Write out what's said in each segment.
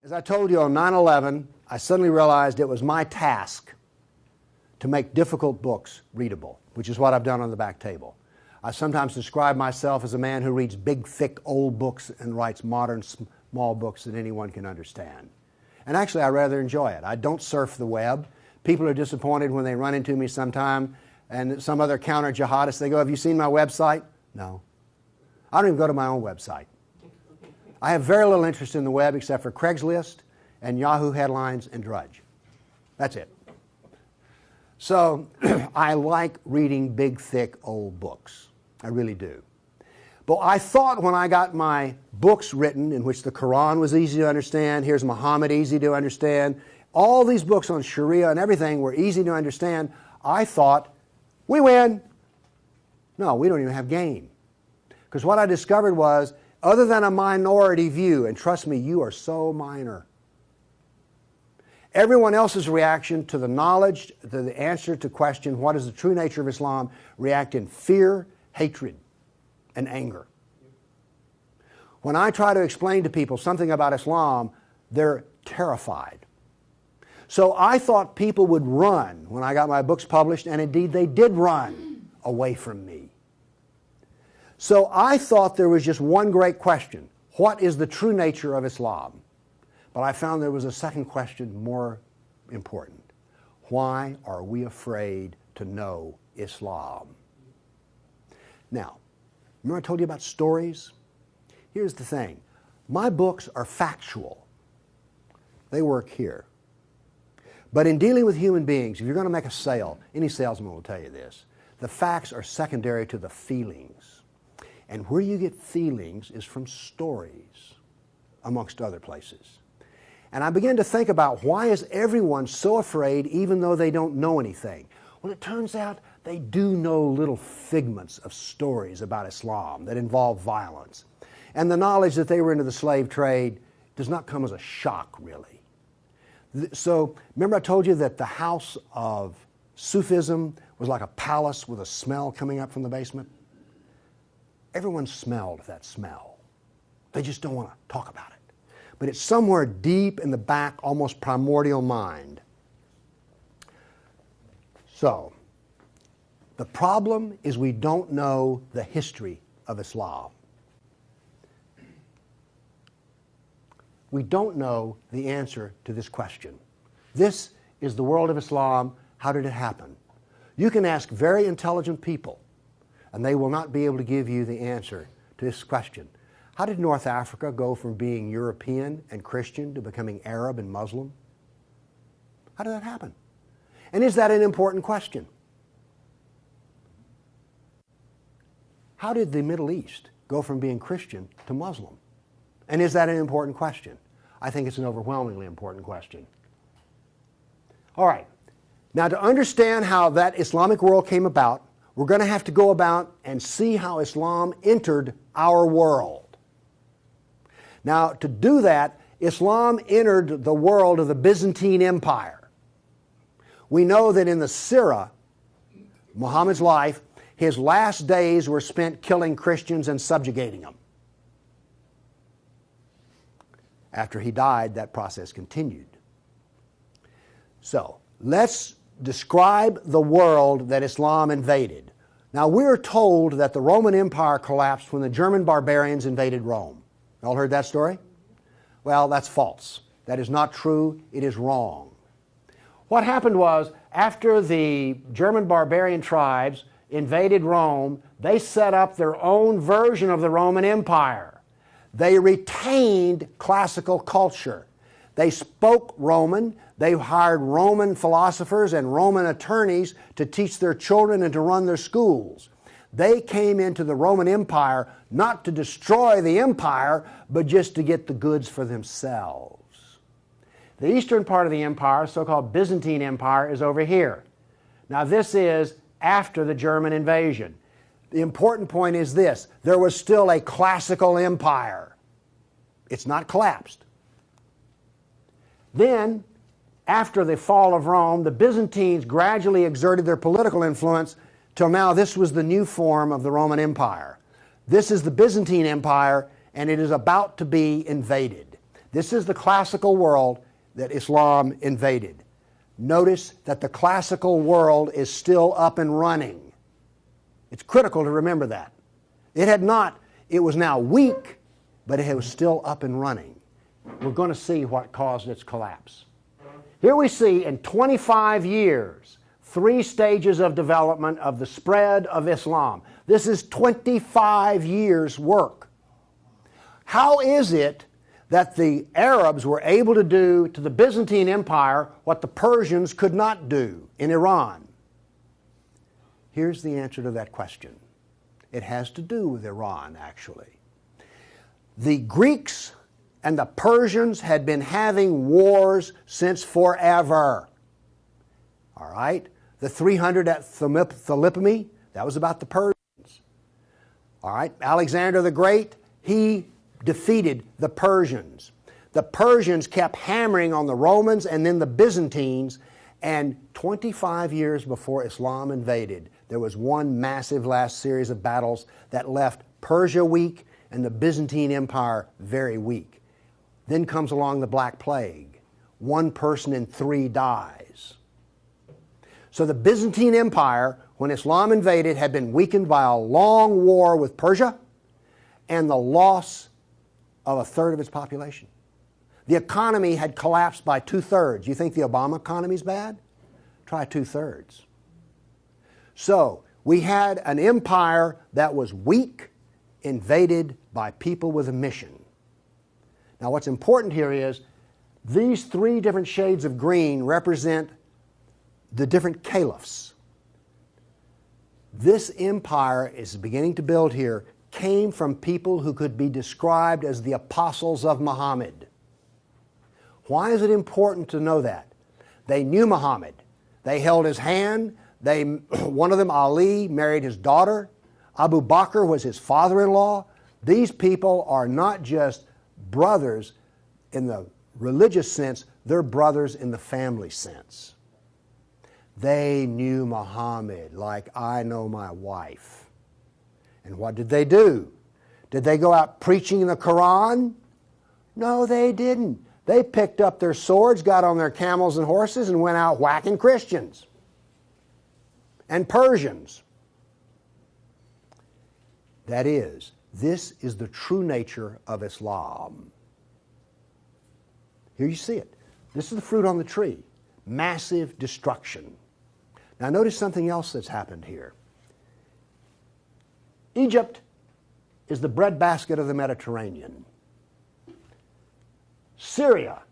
As I told you on 9/11, I suddenly realized it was my task to make difficult books readable, which is what I've done on the back table. I sometimes describe myself as a man who reads big, thick, old books and writes modern, small books that anyone can understand. And actually, I rather enjoy it. I don't surf the web. People are disappointed when they run into me sometime and some other counter-jihadist, they go, "Have you seen my website?" No. I don't even go to my own website. I have very little interest in the web except for Craigslist and Yahoo headlines and Drudge. That's it. So I like reading big, thick, old books. I really do. But I thought when I got my books written in which the Quran was easy to understand, here's Muhammad easy to understand, all these books on Sharia and everything were easy to understand, I thought, we win. No, we don't even have game. Because what I discovered was, other than a minority view, and trust me, you are so minor, everyone else's reaction to the knowledge, to the answer to question, what is the true nature of Islam, react in fear, hatred, and anger. When I try to explain to people something about Islam, they're terrified. So I thought people would run when I got my books published, and indeed they did run away from me. So I thought there was just one great question. What is the true nature of Islam? But I found there was a second question more important. Why are we afraid to know Islam? Now, remember I told you about stories? Here's the thing. My books are factual. They work here. But in dealing with human beings, if you're going to make a sale, any salesman will tell you this, the facts are secondary to the feelings. And where you get feelings is from stories, amongst other places. And I began to think about, why is everyone so afraid even though they don't know anything? Well, it turns out they do know little figments of stories about Islam that involve violence. And the knowledge that they were into the slave trade does not come as a shock, really. So, remember I told you that the house of Sufism was like a palace with a smell coming up from the basement? Everyone smelled that smell. They just don't want to talk about it. But it's somewhere deep in the back, almost primordial mind. So, the problem is we don't know the history of Islam. We don't know the answer to this question. This is the world of Islam. How did it happen? You can ask very intelligent people, and they will not be able to give you the answer to this question. How did North Africa go from being European and Christian to becoming Arab and Muslim? How did that happen? And is that an important question? How did the Middle East go from being Christian to Muslim? And is that an important question? I think it's an overwhelmingly important question. All right. Now, to understand how that Islamic world came about, we're going to have to go about and see how Islam entered our world. Now, to do that, Islam entered the world of the Byzantine Empire. We know that in the Sirah, Muhammad's life, his last days were spent killing Christians and subjugating them. After he died, that process continued. So, let's describe the world that Islam invaded. Now, we're told that the Roman Empire collapsed when the German barbarians invaded Rome. Y'all heard that story? Well, that's false. That is not true. It is wrong. What happened was, after the German barbarian tribes invaded Rome, they set up their own version of the Roman Empire. They retained classical culture. They spoke Roman. They hired Roman philosophers and Roman attorneys to teach their children and to run their schools. They came into the Roman Empire not to destroy the empire, but just to get the goods for themselves. The eastern part of the empire, so-called Byzantine Empire, is over here. Now, this is after the German invasion. The important point is this: there was still a classical empire. It's not collapsed. Then, after the fall of Rome, the Byzantines gradually exerted their political influence till now this was the new form of the Roman Empire. This is the Byzantine Empire, and it is about to be invaded. This is the classical world that Islam invaded. Notice that the classical world is still up and running. It's critical to remember that. It was now weak, but it was still up and running. We're going to see what caused its collapse. Here we see in 25 years, 3 stages of development of the spread of Islam. This is 25 years' work. How is it that the Arabs were able to do to the Byzantine Empire what the Persians could not do in Iran? Here's the answer to that question. It has to do with Iran, actually. The Greeks and the Persians had been having wars since forever. All right? The 300 at Thermopylae, that was about the Persians. All right? Alexander the Great, he defeated the Persians. The Persians kept hammering on the Romans and then the Byzantines, and 25 years before Islam invaded, there was one massive last series of battles that left Persia weak and the Byzantine Empire very weak. Then comes along the Black Plague. 1 person in 3 dies. So the Byzantine Empire, when Islam invaded, had been weakened by a long war with Persia and the loss of 1/3 of its population. The economy had collapsed by 2/3. You think the Obama economy is bad? Try 2/3. So we had an empire that was weak, invaded by people with a mission. Now what's important here is these 3 different shades of green represent the different caliphs. This empire is beginning to build here came from people who could be described as the apostles of Muhammad. Why is it important to know that? They knew Muhammad. They held his hand. One of them, Ali, married his daughter. Abu Bakr was his father-in-law. These people are not just brothers in the religious sense, they're brothers in the family sense. They knew Muhammad like I know my wife. And what did they do? Did they go out preaching the Quran? No, they didn't. They picked up their swords, got on their camels and horses, and went out whacking Christians and Persians. That is, this is the true nature of Islam. Here you see it. This is the fruit on the tree. Massive destruction. Now notice something else that's happened here. Egypt is the breadbasket of the Mediterranean. Syria,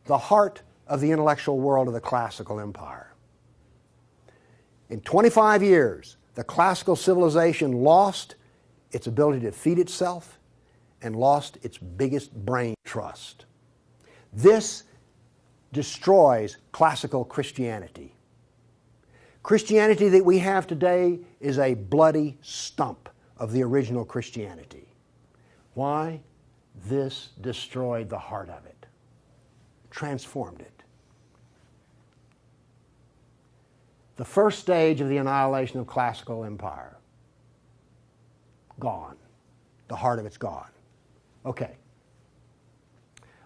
the heart of the intellectual world of the classical empire. In 25 years, the classical civilization lost its ability to feed itself and lost its biggest brain trust. This destroys classical Christianity. Christianity that we have today is a bloody stump of the original Christianity. Why? This destroyed the heart of it, transformed it. The first stage of the annihilation of classical empire, gone. The heart of it's gone. Okay.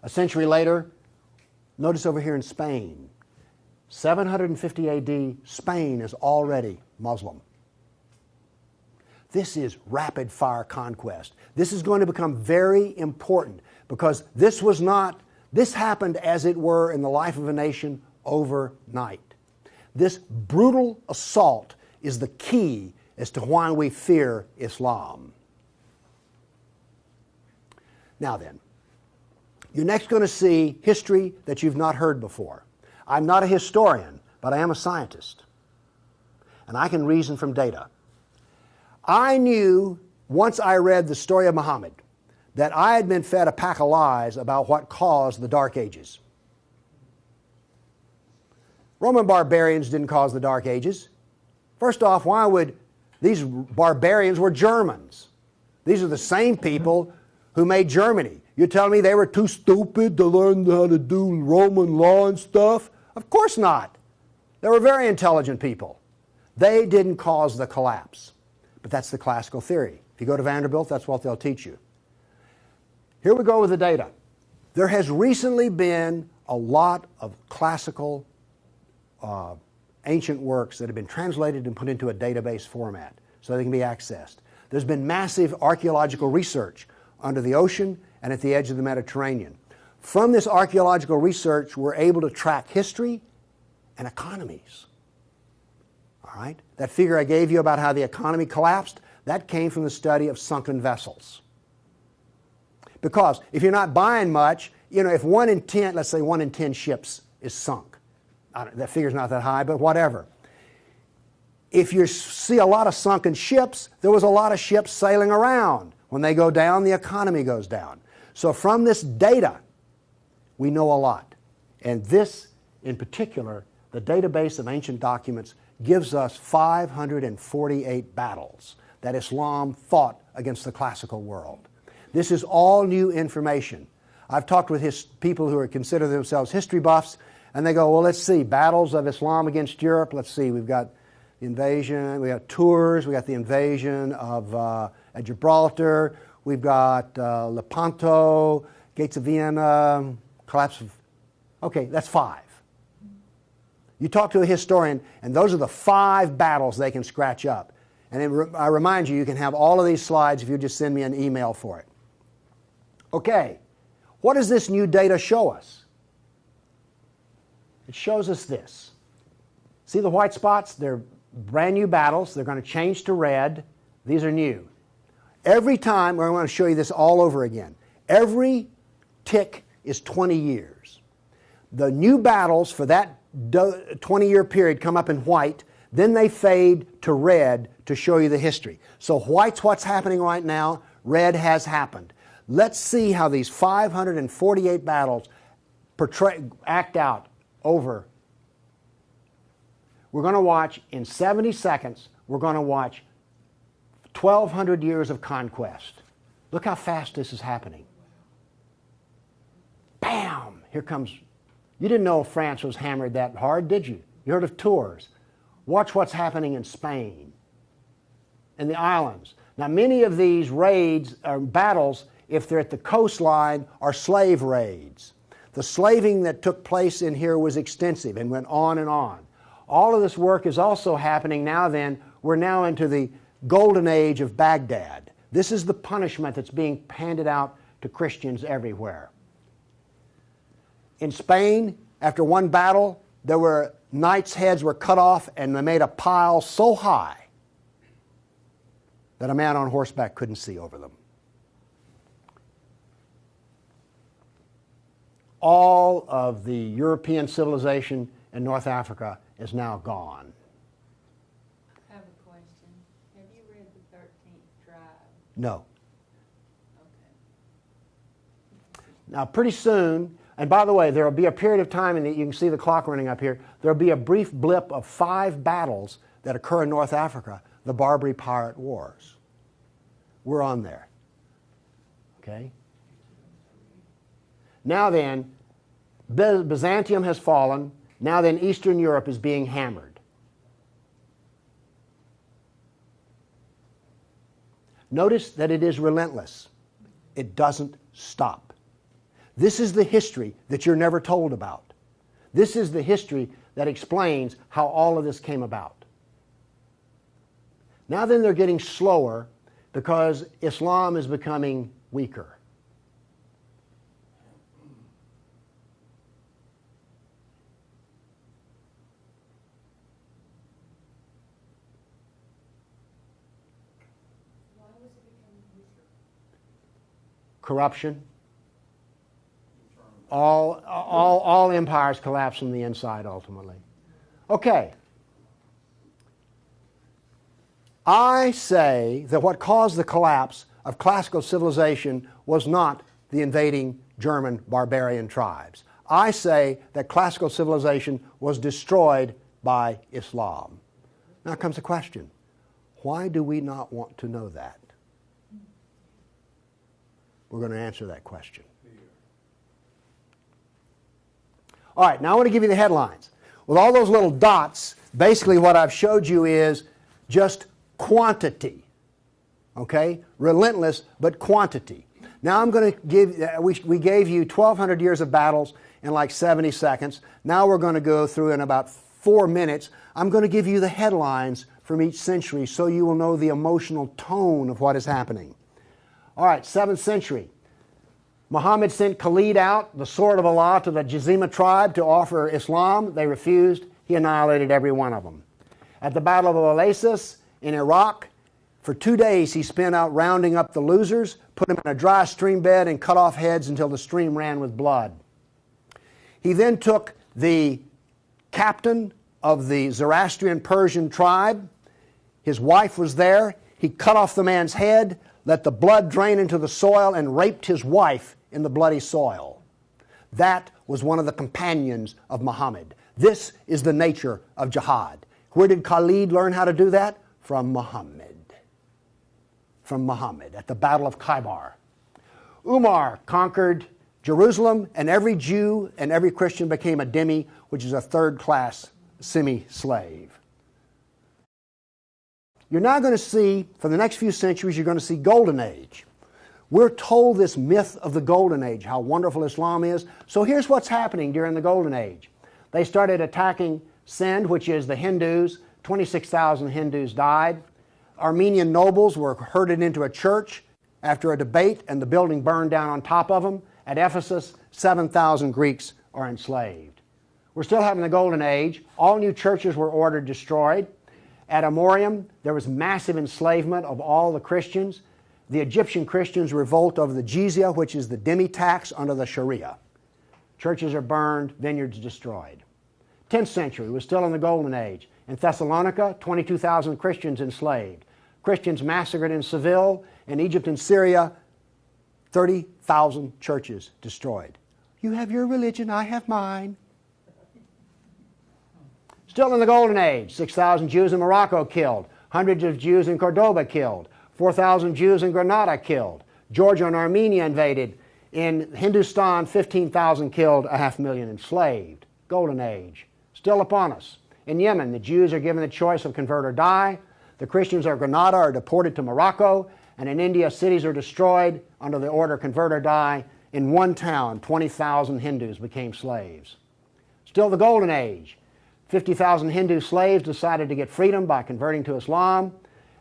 A century later, notice over here in Spain, 750 AD, Spain is already Muslim. This is rapid fire conquest. This is going to become very important because this happened as it were in the life of a nation overnight. This brutal assault is the key as to why we fear Islam. Now then, you're next going to see history that you've not heard before. I'm not a historian, but I am a scientist. And I can reason from data. I knew, once I read the story of Muhammad, that I had been fed a pack of lies about what caused the Dark Ages. Roman barbarians didn't cause the Dark Ages. First off, why would these barbarians were Germans? These are the same people who made Germany. You're telling me they were too stupid to learn how to do Roman law and stuff? Of course not. They were very intelligent people. They didn't cause the collapse. But that's the classical theory. If you go to Vanderbilt, that's what they'll teach you. Here we go with the data. There has recently been a lot of classical ancient works that have been translated and put into a database format so they can be accessed. There's been massive archaeological research under the ocean and at the edge of the Mediterranean. From this archaeological research, we're able to track history and economies. All right? That figure I gave you about how the economy collapsed, that came from the study of sunken vessels. Because if you're not buying much, you know, if 1 in 10, let's say 1 in 10 ships is sunk, that figure's not that high, but whatever. If you see a lot of sunken ships, there was a lot of ships sailing around. When they go down, the economy goes down. So from this data, we know a lot. And this, in particular, the database of ancient documents, gives us 548 battles that Islam fought against the classical world. This is all new information. I've talked with people who consider themselves history buffs, and they go, well, let's see, battles of Islam against Europe. Let's see, we've got the invasion, we got Tours, we got the invasion of Gibraltar, we've got Lepanto, Gates of Vienna, collapse of... Okay, that's 5. You talk to a historian, and those are the 5 battles they can scratch up. And I remind you, you can have all of these slides if you just send me an email for it. Okay, what does this new data show us? It shows us this. See the white spots? They're brand new battles. They're going to change to red. These are new. Every time, I want to show you this all over again. Every tick is 20 years. The new battles for that 20-year period come up in white, then they fade to red to show you the history. So white's what's happening right now, red has happened. Let's see how these 548 battles act out over. We're going to watch, in 70 seconds, we're going to watch 1,200 years of conquest. Look how fast this is happening. Bam! Here comes... You didn't know France was hammered that hard, did you? You heard of Tours. Watch what's happening in Spain and the islands. Now, many of these raids or battles, if they're at the coastline, are slave raids. The slaving that took place in here was extensive and went on and on. All of this work is also happening now then. We're now into the golden age of Baghdad. This is the punishment that's being handed out to Christians everywhere. In Spain, after one battle, there were knights' heads were cut off and they made a pile so high that a man on horseback couldn't see over them. All of the European civilization in North Africa is now gone. I have a question. Have you read the 13th Tribe? No. Okay. Now, pretty soon, and by the way, there will be a period of time, and you can see the clock running up here, there will be a brief blip of 5 battles that occur in North Africa, the Barbary Pirate Wars. We're on there. Okay? Now then, Byzantium has fallen. Now then, Eastern Europe is being hammered. Notice that it is relentless. It doesn't stop. This is the history that you're never told about. This is the history that explains how all of this came about. Now then, they're getting slower because Islam is becoming weaker. Corruption. All empires collapse from the inside ultimately. Okay. I say that what caused the collapse of classical civilization was not the invading German barbarian tribes. I say that classical civilization was destroyed by Islam. Now comes the question, why do we not want to know that? We're going to answer that question. All right, now I want to give you the headlines. With all those little dots, basically what I've showed you is just quantity. Okay? Relentless, but quantity. Now I'm going to give, we gave you 1,200 years of battles in like 70 seconds. Now we're going to go through in about 4 minutes. I'm going to give you the headlines from each century so you will know the emotional tone of what is happening. All right, 7th century. Muhammad sent Khalid out, the sword of Allah, to the Jazima tribe to offer Islam. They refused. He annihilated every one of them. At the Battle of Oasis in Iraq, for 2 days he spent out rounding up the losers, put them in a dry stream bed, and cut off heads until the stream ran with blood. He then took the captain of the Zoroastrian Persian tribe. His wife was there. He cut off the man's head, let the blood drain into the soil, and raped his wife in the bloody soil. That was one of the companions of Muhammad. This is the nature of jihad. Where did Khalid learn how to do that? From Muhammad. From Muhammad at the Battle of Khaybar. Umar conquered Jerusalem, and every Jew and every Christian became a dhimmi, which is a third-class semi-slave. You're now going to see, for the next few centuries, you're going to see Golden Age. We're told this myth of the Golden Age, how wonderful Islam is. So here's what's happening during the Golden Age. They started attacking Sind, which is the Hindus. 26,000 Hindus died. Armenian nobles were herded into a church after a debate, and the building burned down on top of them. At Ephesus, 7,000 Greeks are enslaved. We're still having the Golden Age. All new churches were ordered destroyed. At Amorium, there was massive enslavement of all the Christians. The Egyptian Christians revolt over the jizya, which is the dhimmi tax under the Sharia. Churches are burned, vineyards destroyed. 10th century was still in the Golden Age. In Thessalonica, 22,000 Christians enslaved. Christians massacred in Seville. In Egypt and Syria, 30,000 churches destroyed. You have your religion, I have mine. Still in the Golden Age, 6,000 Jews in Morocco killed, hundreds of Jews in Cordoba killed, 4,000 Jews in Granada killed, Georgia and Armenia invaded. In Hindustan, 15,000 killed, 500,000 enslaved. Golden Age, still upon us. In Yemen, the Jews are given the choice of convert or die. The Christians of Granada are deported to Morocco. And in India, cities are destroyed under the order convert or die. In one town, 20,000 Hindus became slaves. Still the Golden Age. 50,000 Hindu slaves decided to get freedom by converting to Islam.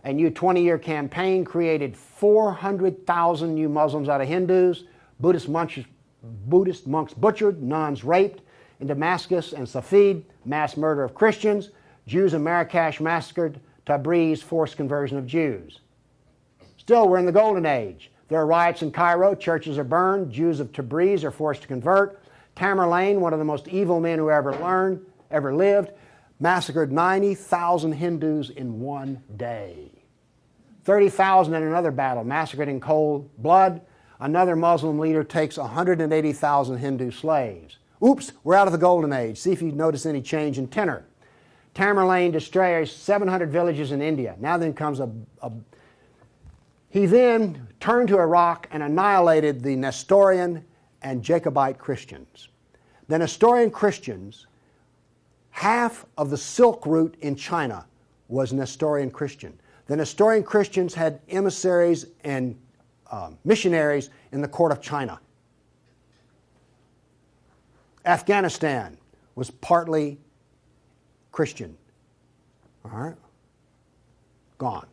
A new 20-year campaign created 400,000 new Muslims out of Hindus. Buddhist monks butchered, nuns raped. In Damascus and Safed, mass murder of Christians. Jews in Marrakesh massacred. Tabriz, forced conversion of Jews. Still, we're in the Golden Age. There are riots in Cairo, churches are burned, Jews of Tabriz are forced to convert. Tamerlane, one of the most evil men who ever lived, massacred 90,000 Hindus in one day. 30,000 in another battle, massacred in cold blood. Another Muslim leader takes 180,000 Hindu slaves. Oops, we're out of the Golden Age. See if you notice any change in tenor. Tamerlane destroys 700 villages in India. Now then comes He then turned to Iraq and annihilated the Nestorian and Jacobite Christians. The Nestorian Christians, half of the Silk Route in China was Nestorian Christian. The Nestorian Christians had emissaries and missionaries in the court of China. Afghanistan was partly Christian. All right? Gone.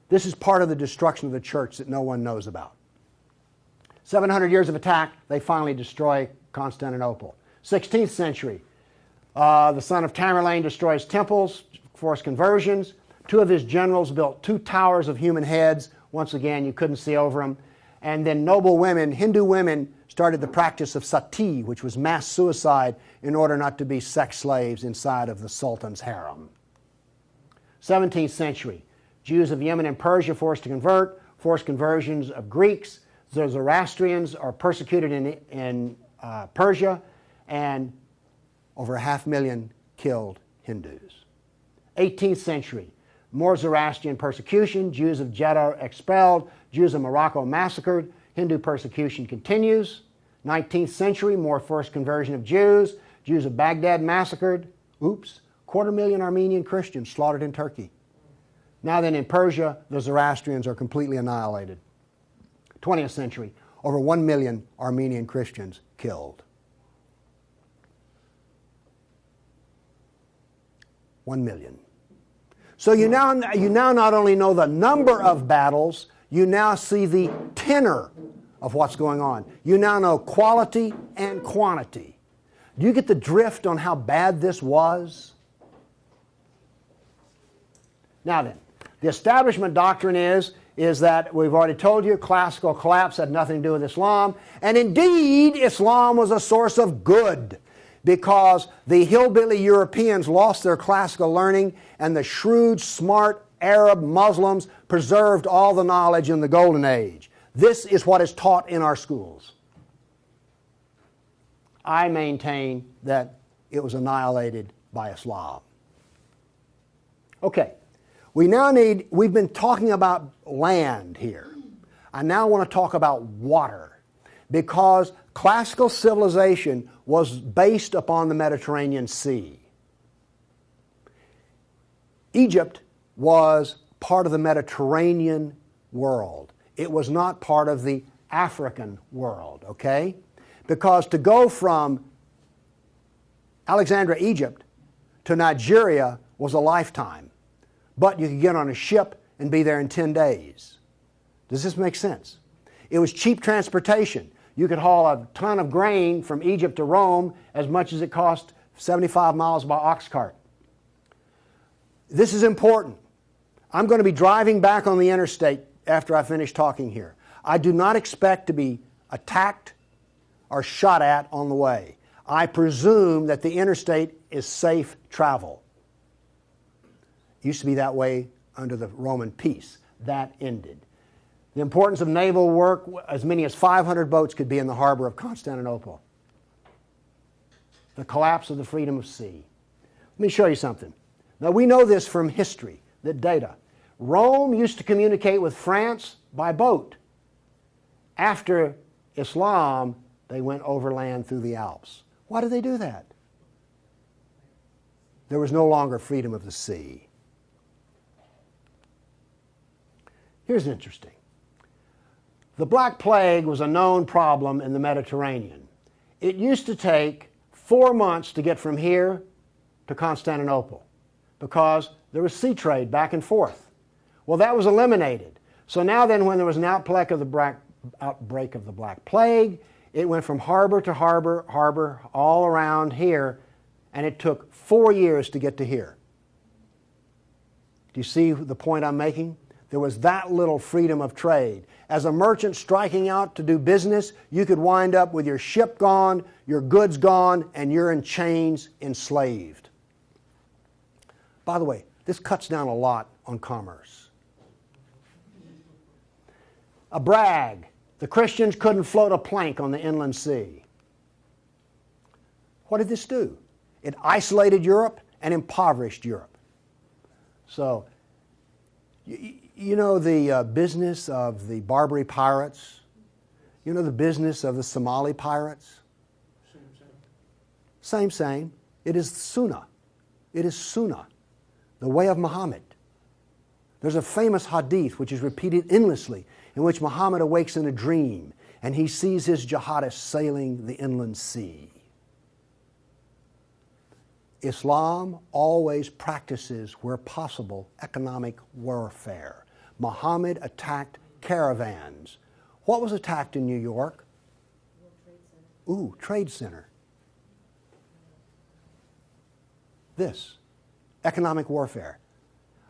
This is part of the destruction of the church that no one knows about. 700 years of attack, they finally destroy Constantinople. 16th century, the son of Tamerlane destroys temples, forced conversions. Two of his generals built 2 towers of human heads. Once again, you couldn't see over them. And then noble women, Hindu women, started the practice of sati, which was mass suicide in order not to be sex slaves inside of the Sultan's harem. 17th century, Jews of Yemen and Persia forced to convert, forced conversions of Greeks. The Zoroastrians are persecuted in Persia, and over 500,000 killed Hindus. 18th century, more Zoroastrian persecution, Jews of Jeddah expelled, Jews of Morocco massacred, Hindu persecution continues. 19th century, more forced conversion of Jews, Jews of Baghdad massacred. Oops, 250,000 Armenian Christians slaughtered in Turkey. Now then, in Persia, the Zoroastrians are completely annihilated. 20th century, over 1 million Armenian Christians killed. 1 million. So you now not only know the number of battles, you now see the tenor of what's going on. You now know quality and quantity. Do you get the drift on how bad this was? Now then, the establishment doctrine is that we've already told you classical collapse had nothing to do with Islam, and indeed Islam was a source of good because the hillbilly Europeans lost their classical learning and the shrewd, smart Arab Muslims preserved all the knowledge in the Golden Age. This is what is taught in our schools. I maintain that it was annihilated by Islam. Okay, we've been talking about land here. I now want to talk about water because classical civilization was based upon the Mediterranean Sea. Egypt was part of the Mediterranean world. It was not part of the African world, okay? Because to go from Alexandria, Egypt to Nigeria was a lifetime. But you could get on a ship and be there in 10 days. Does this make sense? It was cheap transportation. You could haul a ton of grain from Egypt to Rome as much as it cost 75 miles by ox cart. This is important. I'm going to be driving back on the interstate after I finish talking here. I do not expect to be attacked or shot at on the way. I presume that the interstate is safe travel. It used to be that way under the Roman peace. That ended. The importance of naval work, as many as 500 boats could be in the harbor of Constantinople. The collapse of the freedom of sea. Let me show you something. Now we know this from history, the data. Rome used to communicate with France by boat. After Islam, they went overland through the Alps. Why did they do that? There was no longer freedom of the sea. Here's interesting. The Black Plague was a known problem in the Mediterranean. It used to take 4 months to get from here to Constantinople because there was sea trade back and forth. Well, that was eliminated. So now then, when there was an outbreak of the Black Plague, it went from harbor to harbor, all around here, and it took 4 years to get to here. Do you see the point I'm making? There was that little freedom of trade. As a merchant striking out to do business, you could wind up with your ship gone, your goods gone, and you're in chains, enslaved. By the way, this cuts down a lot on commerce. A brag. The Christians couldn't float a plank on the inland sea. What did this do? It isolated Europe and impoverished Europe. So, you know the business of the Barbary pirates? You know the business of the Somali pirates? Same. It is Sunnah. It is Sunnah, the way of Muhammad. There's a famous hadith which is repeated endlessly in which Muhammad awakes in a dream and he sees his jihadists sailing the inland sea. Islam always practices, where possible, economic warfare. Muhammad attacked caravans. What was attacked in New York? Ooh, Trade Center. This, economic warfare.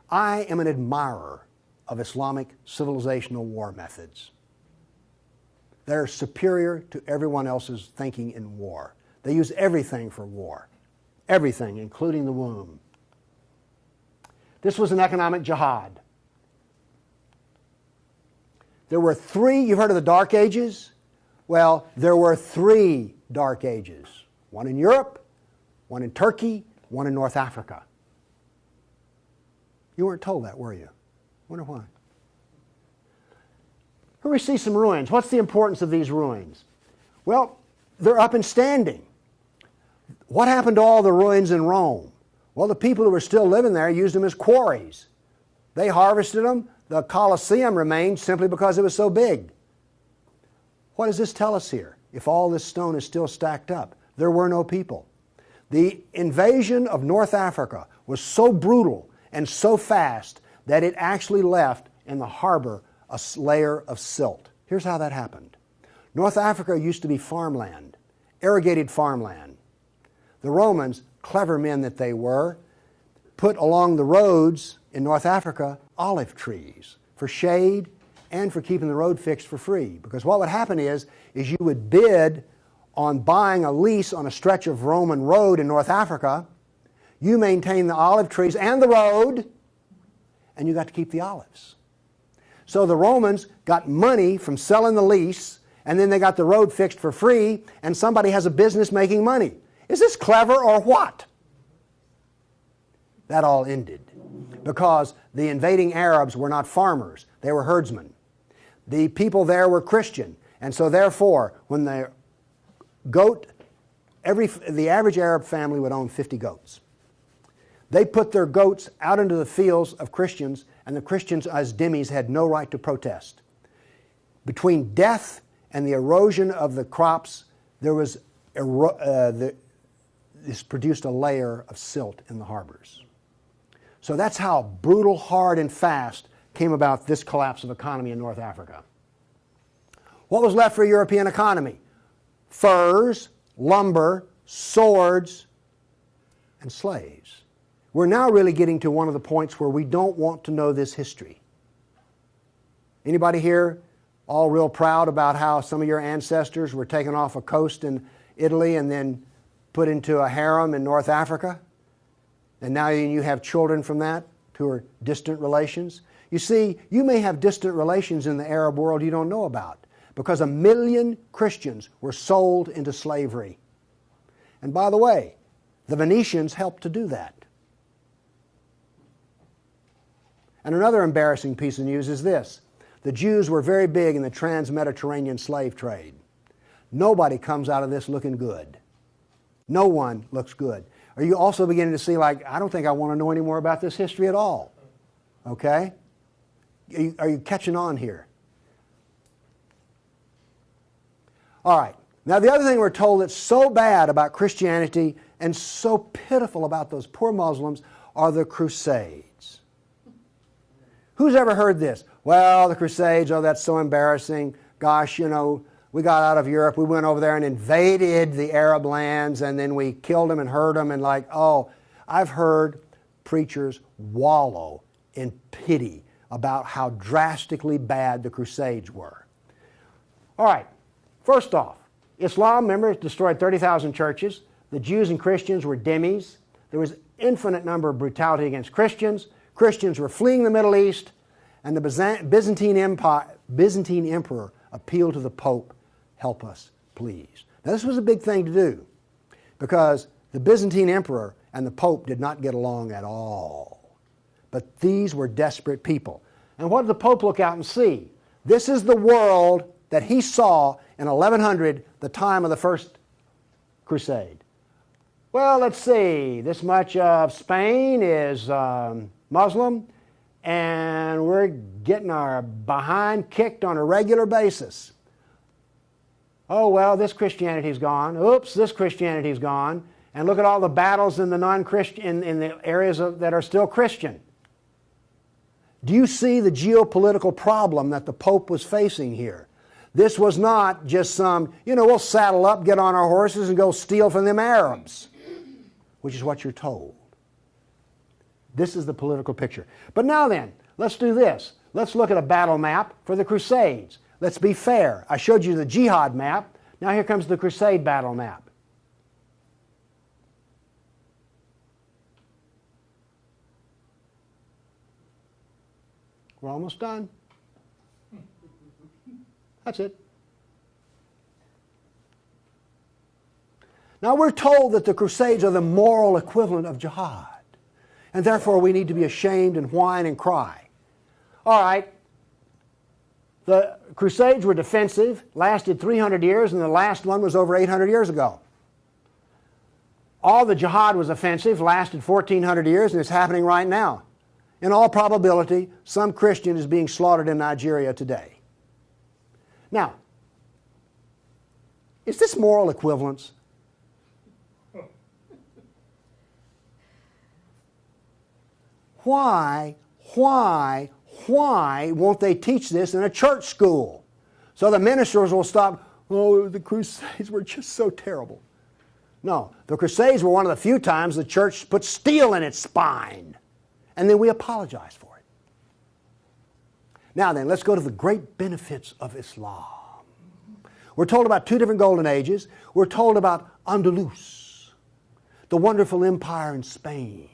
I am an admirer of Islamic civilizational war methods. They're superior to everyone else's thinking in war. They use everything for war. Everything, including the womb. This was an economic jihad. There were 3, you've heard of the Dark Ages? Well, there were 3 Dark Ages. One in Europe, one in Turkey, one in North Africa. You weren't told that, were you? Wonder why. Here we see some ruins. What's the importance of these ruins? Well, they're up and standing. What happened to all the ruins in Rome? Well, the people who were still living there used them as quarries. They harvested them. The Colosseum remained simply because it was so big. What does this tell us here? If all this stone is still stacked up, there were no people. The invasion of North Africa was so brutal and so fast that it actually left in the harbor a layer of silt. Here's how that happened. North Africa used to be farmland, irrigated farmland. The Romans, clever men that they were, put along the roads in North Africa olive trees for shade and for keeping the road fixed for free. Because what would happen is you would bid on buying a lease on a stretch of Roman road in North Africa. You maintain the olive trees and the road, and you got to keep the olives. So the Romans got money from selling the lease, and then they got the road fixed for free, and somebody has a business making money. Is this clever or what? That all ended because the invading Arabs were not farmers, they were herdsmen. The people there were Christian, and so therefore, when the average Arab family would own 50 goats. They put their goats out into the fields of Christians, and the Christians as dhimmis had no right to protest. Between death and the erosion of the crops, this produced a layer of silt in the harbors. So that's how brutal, hard, and fast came about this collapse of economy in North Africa. What was left for a European economy? Furs, lumber, swords, and slaves. We're now really getting to one of the points where we don't want to know this history. Anybody here all real proud about how some of your ancestors were taken off a coast in Italy and then put into a harem in North Africa? And now you have children from that who are distant relations? You see, you may have distant relations in the Arab world you don't know about because 1 million Christians were sold into slavery. And by the way, the Venetians helped to do that. And another embarrassing piece of news is this. The Jews were very big in the trans-Mediterranean slave trade. Nobody comes out of this looking good. No one looks good. Are you also beginning to see, like, I don't think I want to know any more about this history at all? Okay? Are you catching on here? All right. Now, the other thing we're told that's so bad about Christianity and so pitiful about those poor Muslims are the Crusades. Who's ever heard this? Well, the Crusades, oh, that's so embarrassing. Gosh, you know, we got out of Europe, we went over there and invaded the Arab lands, and then we killed them and hurt them, and like, oh, I've heard preachers wallow in pity about how drastically bad the Crusades were. All right, first off, Islam, remember, destroyed 30,000 churches. The Jews and Christians were dhimmis. There was infinite number of brutality against Christians. Christians were fleeing the Middle East, and the Byzantine emperor appealed to the Pope, help us, please. Now this was a big thing to do because the Byzantine emperor and the Pope did not get along at all. But these were desperate people. And what did the Pope look out and see? This is the world that he saw in 1100, the time of the First Crusade. Well, let's see, this much of Spain is Muslim, and we're getting our behind kicked on a regular basis. Oh, well, this Christianity's gone. Oops, this Christianity's gone. And look at all the battles in the non-Christian, in the areas that are still Christian. Do you see the geopolitical problem that the Pope was facing here? This was not just some, we'll saddle up, get on our horses, and go steal from them Arabs, which is what you're told. This is the political picture. But now then, let's do this. Let's look at a battle map for the Crusades. Let's be fair. I showed you the Jihad map. Now here comes the Crusade battle map. We're almost done. That's it. Now we're told that the Crusades are the moral equivalent of jihad. And therefore we need to be ashamed and whine and cry. All right. The Crusades were defensive, lasted 300 years, and the last one was over 800 years ago. All the jihad was offensive, lasted 1,400 years, and it's happening right now. In all probability, some Christian is being slaughtered in Nigeria today. Now, Is this moral equivalence? Why won't they teach this in a church school? So the ministers will stop, oh, the Crusades were just so terrible. No, the Crusades were one of the few times the church put steel in its spine. And then we apologize for it. Now then, let's go to the great benefits of Islam. We're told about two different golden ages. We're told about Al-Andalus, the wonderful empire in Spain,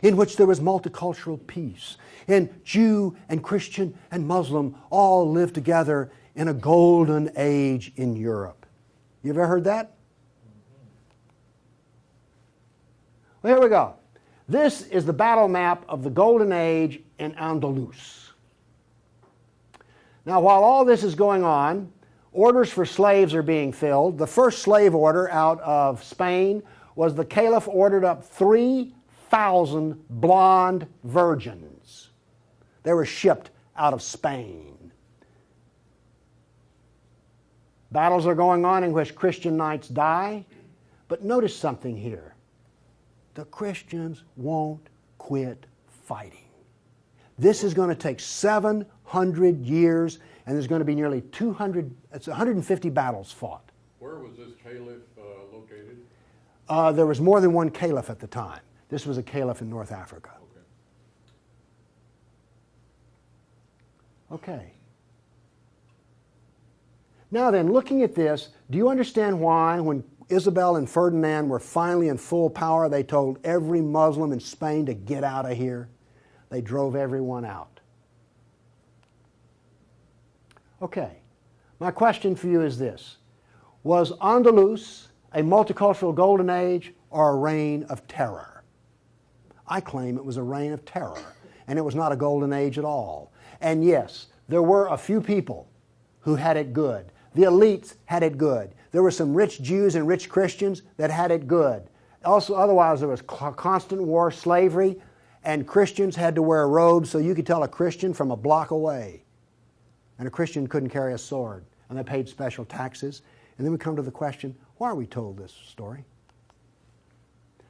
in which there was multicultural peace, and Jew and Christian and Muslim all lived together in a golden age in Europe. You ever heard that? Well, here we go. This is the battle map of the golden age in Al-Andalus. Now, while all this is going on, orders for slaves are being filled. The first slave order out of Spain was the Caliph ordered up 3,000 blonde virgins. They were shipped out of Spain. Battles are going on in which Christian knights die. But notice something here. The Christians won't quit fighting. This is going to take 700 years, and there's going to be nearly 150 battles fought. Where was this caliph located? There was more than one caliph at the time. This was a caliph in North Africa. Okay. Now then, looking at this, do you understand why when Isabel and Ferdinand were finally in full power, they told every Muslim in Spain to get out of here? They drove everyone out. Okay. My question for you is this. Was Andalus a multicultural golden age or a reign of terror? I claim it was a reign of terror, and it was not a golden age at all. And yes, there were a few people who had it good. The elites had it good. There were some rich Jews and rich Christians that had it good. Also, otherwise, there was constant war, slavery, and Christians had to wear robes so you could tell a Christian from a block away. And a Christian couldn't carry a sword, and they paid special taxes. And then we come to the question, why are we told this story?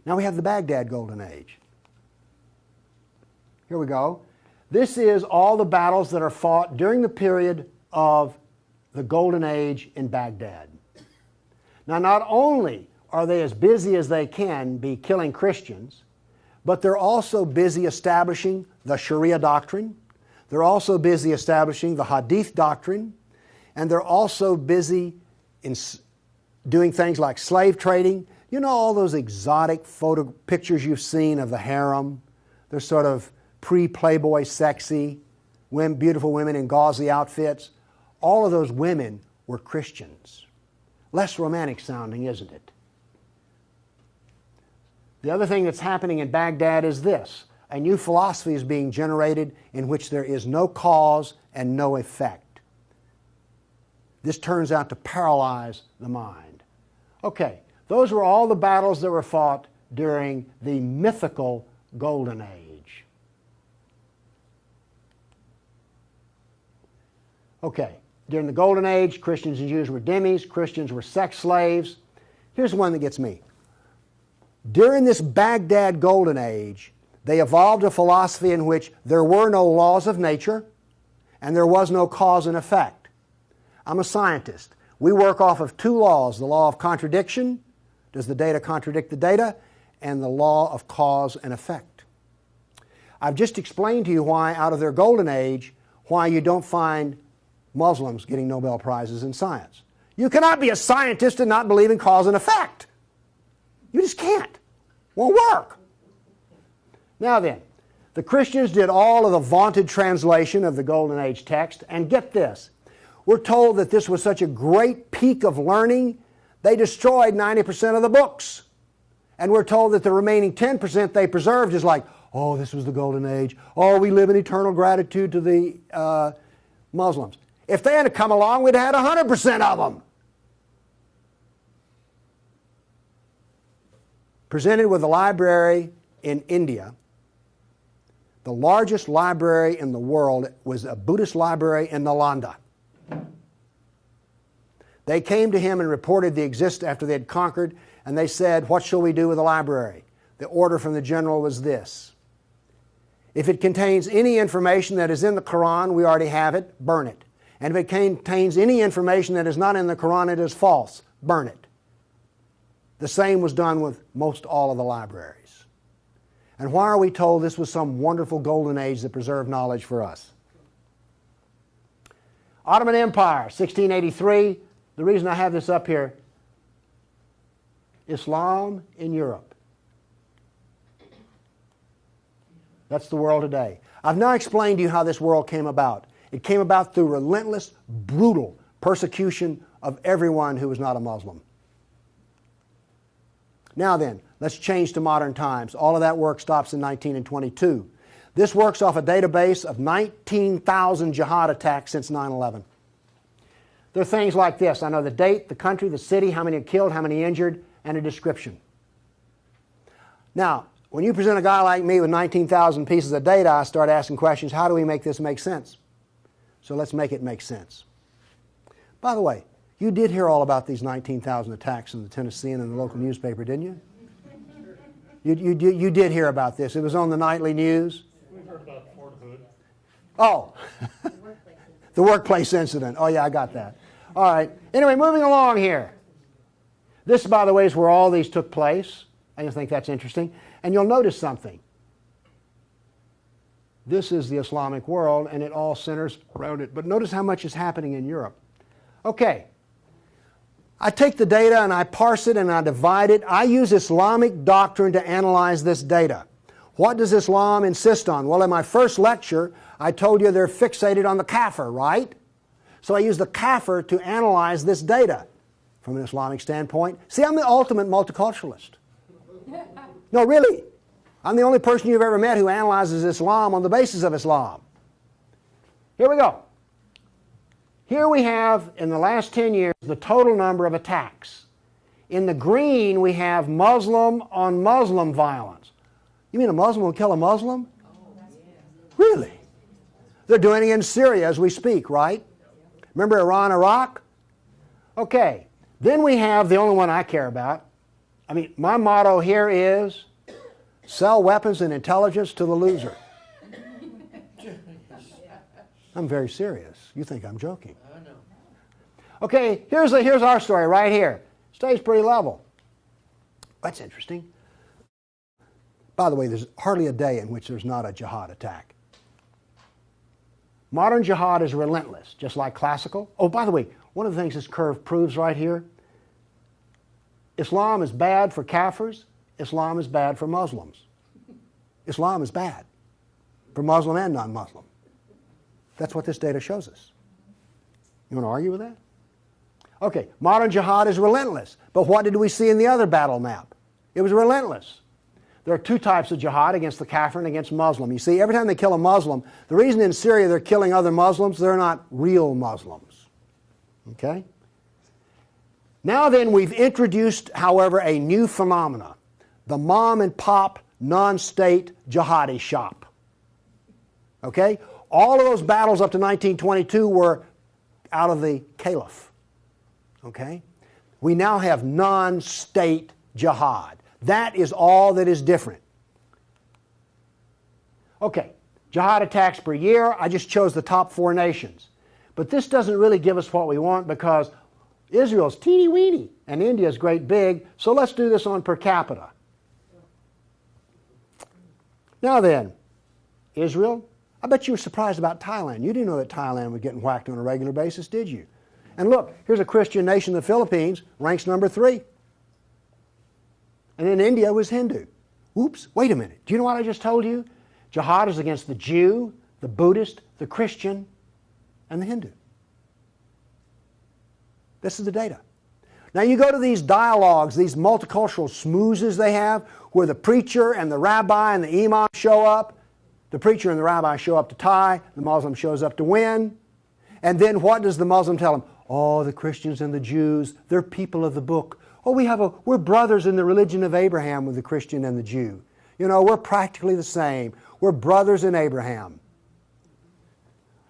Now we have the Baghdad Golden Age. Here we go. This is all the battles that are fought during the period of the Golden Age in Baghdad. Now, not only are they as busy as they can be killing Christians, but they're also busy establishing the Sharia doctrine. They're also busy establishing the Hadith doctrine. And they're also busy in doing things like slave trading. You know all those exotic pictures you've seen of the harem? They're sort of pre-Playboy sexy, beautiful women in gauzy outfits. All of those women were Christians. Less romantic sounding, isn't it? The other thing that's happening in Baghdad is this. A new philosophy is being generated in which there is no cause and no effect. This turns out to paralyze the mind. Okay, those were all the battles that were fought during the mythical Golden Age. Okay, during the Golden Age, Christians and Jews were dhimmis, Christians were sex slaves. Here's one that gets me. During this Baghdad Golden Age, they evolved a philosophy in which there were no laws of nature and there was no cause and effect. I'm a scientist. We work off of two laws, the law of contradiction, does the data contradict the data, and the law of cause and effect. I've just explained to you why, out of their Golden Age, why you don't find Muslims getting Nobel Prizes in science. You cannot be a scientist and not believe in cause and effect. You just can't. Won't work. Now then, the Christians did all of the vaunted translation of the Golden Age text, and get this. We're told that this was such a great peak of learning, they destroyed 90% of the books. And we're told that the remaining 10% they preserved is like, oh, this was the Golden Age. Oh, we live in eternal gratitude to the Muslims. If they had come along, we'd have had 100% of them. Presented with a library in India, the largest library in the world was a Buddhist library in Nalanda. They came to him and reported the existence after they had conquered, and they said, "What shall we do with the library?" The order from the general was this: if it contains any information that is in the Quran, we already have it, burn it. And if it contains any information that is not in the Quran, it is false, burn it. The same was done with most all of the libraries. And why are we told this was some wonderful golden age that preserved knowledge for us? Ottoman Empire, 1683. The reason I have this up here, Islam in Europe. That's the world today. I've now explained to you how this world came about. It came about through relentless, brutal persecution of everyone who was not a Muslim. Now then, let's change to modern times. All of that work stops in 1922. This works off a database of 19,000 jihad attacks since 9/11. There are things like this. I know the date, the country, the city, how many are killed, how many injured, and a description. Now, when you present a guy like me with 19,000 pieces of data, I start asking questions. How do we make this make sense? So let's make it make sense. By the way, you did hear all about these 19,000 attacks in the Tennessean and the local newspaper, didn't you? You did hear about this. It was on the nightly news. We heard about Fort Hood. Oh, the workplace incident. Oh, yeah, I got that. All right. Anyway, moving along here. This, by the way, is where all these took place. I just think that's interesting. And you'll notice something. This is the Islamic world, and it all centers around it. But notice how much is happening in Europe. Okay. I take the data and I parse it and I divide it. I use Islamic doctrine to analyze this data. What does Islam insist on? Well, in my first lecture, I told you they're fixated on the kafir, right? So I use the kafir to analyze this data from an Islamic standpoint. See, I'm the ultimate multiculturalist. No, really. I'm the only person you've ever met who analyzes Islam on the basis of Islam. Here we go. Here we have, in the last 10 years, the total number of attacks. In the green, we have Muslim on Muslim violence. You mean a Muslim will kill a Muslim? Really? They're doing it in Syria as we speak, right? Remember Iran, Iraq? Okay. Then we have the only one I care about. I mean, my motto here is sell weapons and intelligence to the loser. I'm very serious. You think I'm joking. I know. Okay, here's our story right here. Stays pretty level. That's interesting. By the way, there's hardly a day in which there's not a jihad attack. Modern jihad is relentless, just like classical. Oh, by the way, one of the things this curve proves right here, Islam is bad for Kafirs. Islam is bad for Muslims. Islam is bad for Muslim and non-Muslim. That's what this data shows us. You want to argue with that? Okay, modern jihad is relentless. But what did we see in the other battle map? It was relentless. There are two types of jihad, against the kafir and against Muslim. You see, every time they kill a Muslim, the reason in Syria they're killing other Muslims, they're not real Muslims. Okay? Now then, we've introduced, however, a new phenomena. The mom and pop non-state jihadi shop. Okay? All of those battles up to 1922 were out of the caliph. Okay? We now have non-state jihad. That is all that is different. Okay, jihad attacks per year. I just chose the top 4 nations. But this doesn't really give us what we want because Israel's teeny weeny and India's great big, so let's do this on per capita. Now then, Israel, I bet you were surprised about Thailand. You didn't know that Thailand was getting whacked on a regular basis, did you? And look, here's a Christian nation, the Philippines, ranks number 3. And then India was Hindu. Oops, wait a minute. Do you know what I just told you? Jihad is against the Jew, the Buddhist, the Christian, and the Hindu. This is the data. Now you go to these dialogues, these multicultural smoozes they have, where the preacher and the rabbi and the imam show up. The preacher and the rabbi show up to tie, the Muslim shows up to win. And then what does the Muslim tell them? Oh, the Christians and the Jews, they're people of the book. Oh, we're brothers in the religion of Abraham with the Christian and the Jew. You know, we're practically the same. We're brothers in Abraham.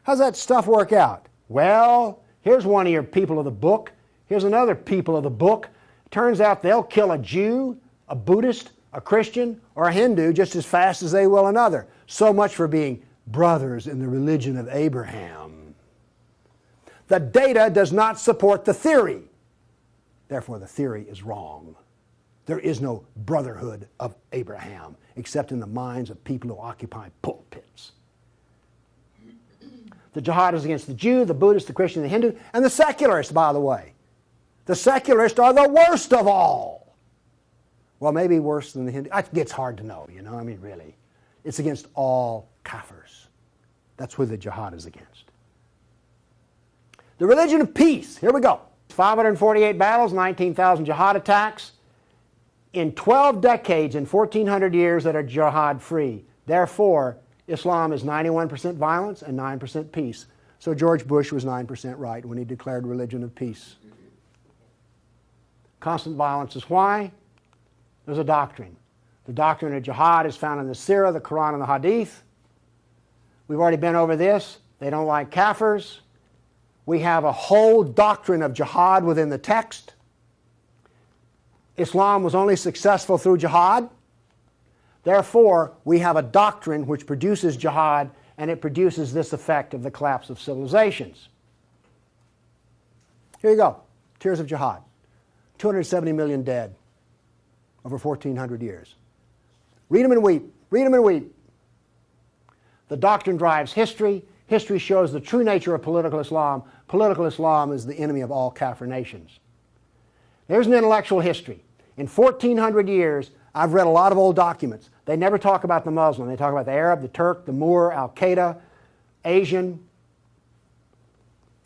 How's that stuff work out? Well, here's one of your people of the book. Here's another people of the book. Turns out they'll kill a Jew, a Buddhist, a Christian, or a Hindu just as fast as they will another. So much for being brothers in the religion of Abraham. The data does not support the theory. Therefore, the theory is wrong. There is no brotherhood of Abraham except in the minds of people who occupy pulpits. The jihad is against the Jew, the Buddhist, the Christian, the Hindu, and the secularists, by the way. The secularists are the worst of all. Well, maybe worse than the Hindu. It gets hard to know, you know, I mean, really. It's against all kafirs. That's who the jihad is against. The religion of peace. Here we go. 548 battles, 19,000 jihad attacks. In 12 decades, in 1,400 years that are jihad-free. Therefore, Islam is 91% violence and 9% peace. So George Bush was 9% right when he declared religion of peace. Constant violence is why? There's a doctrine. The doctrine of jihad is found in the Sirah, the Quran, and the Hadith. We've already been over this. They don't like kafirs. We have a whole doctrine of jihad within the text. Islam was only successful through jihad. Therefore, we have a doctrine which produces jihad, and it produces this effect of the collapse of civilizations. Here you go. Tears of jihad. 270 million dead over 1,400 years. Read them and weep. Read them and weep. The doctrine drives history. History shows the true nature of political Islam. Political Islam is the enemy of all Kafir nations. There's an intellectual history. In 1,400 years, I've read a lot of old documents. They never talk about the Muslim. They talk about the Arab, the Turk, the Moor, Al-Qaeda, Asian,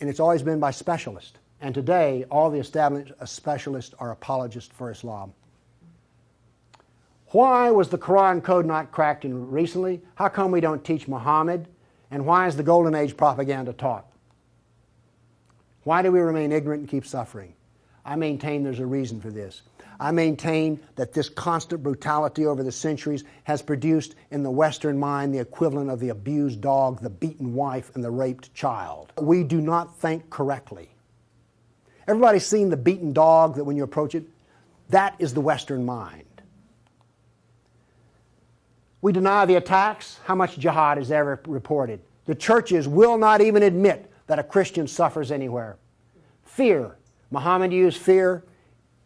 and it's always been by specialists. And today, all the established specialists are apologists for Islam. Why was the Quran code not cracked in recently? How come we don't teach Muhammad? And why is the Golden Age propaganda taught? Why do we remain ignorant and keep suffering? I maintain there's a reason for this. I maintain that this constant brutality over the centuries has produced in the Western mind the equivalent of the abused dog, the beaten wife, and the raped child. We do not think correctly. Everybody's seen the beaten dog that when you approach it, that is the Western mind. We deny the attacks. How much jihad is ever reported? The churches will not even admit that a Christian suffers anywhere. Fear. Muhammad used fear.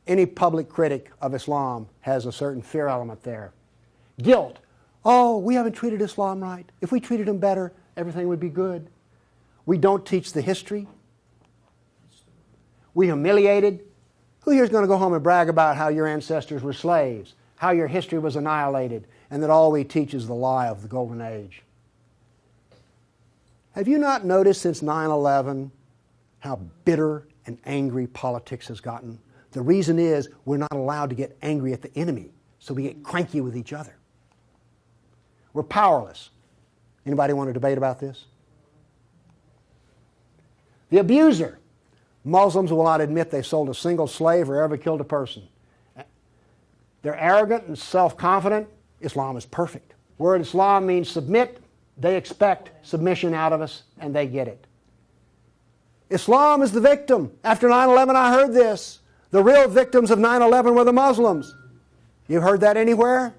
Any public critic of Islam has a certain fear element there. Guilt. Oh, we haven't treated Islam right. If we treated him better, everything would be good. We don't teach the history. We humiliated. Who here is going to go home and brag about how your ancestors were slaves, how your history was annihilated, and that all we teach is the lie of the Golden Age? Have you not noticed since 9/11 how bitter and angry politics has gotten? The reason is we're not allowed to get angry at the enemy, so we get cranky with each other. We're powerless. Anybody want to debate about this? The abuser. Muslims will not admit they sold a single slave or ever killed a person. They're arrogant and self-confident. Islam is perfect. Word Islam means submit. They expect submission out of us, and they get it. Islam is the victim. After 9/11, I heard this. The real victims of 9/11 were the Muslims. You've heard that anywhere?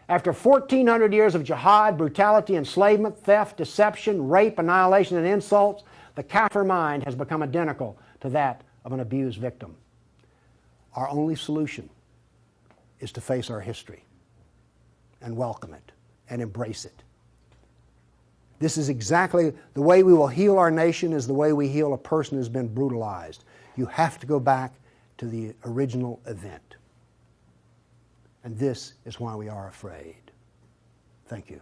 After 1,400 years of jihad, brutality, enslavement, theft, deception, rape, annihilation, and insults, the Kafir mind has become identical to that of an abused victim. Our only solution is to face our history and welcome it and embrace it. This is exactly the way we will heal our nation, is the way we heal a person who's been brutalized. You have to go back to the original event. And this is why we are afraid. Thank you.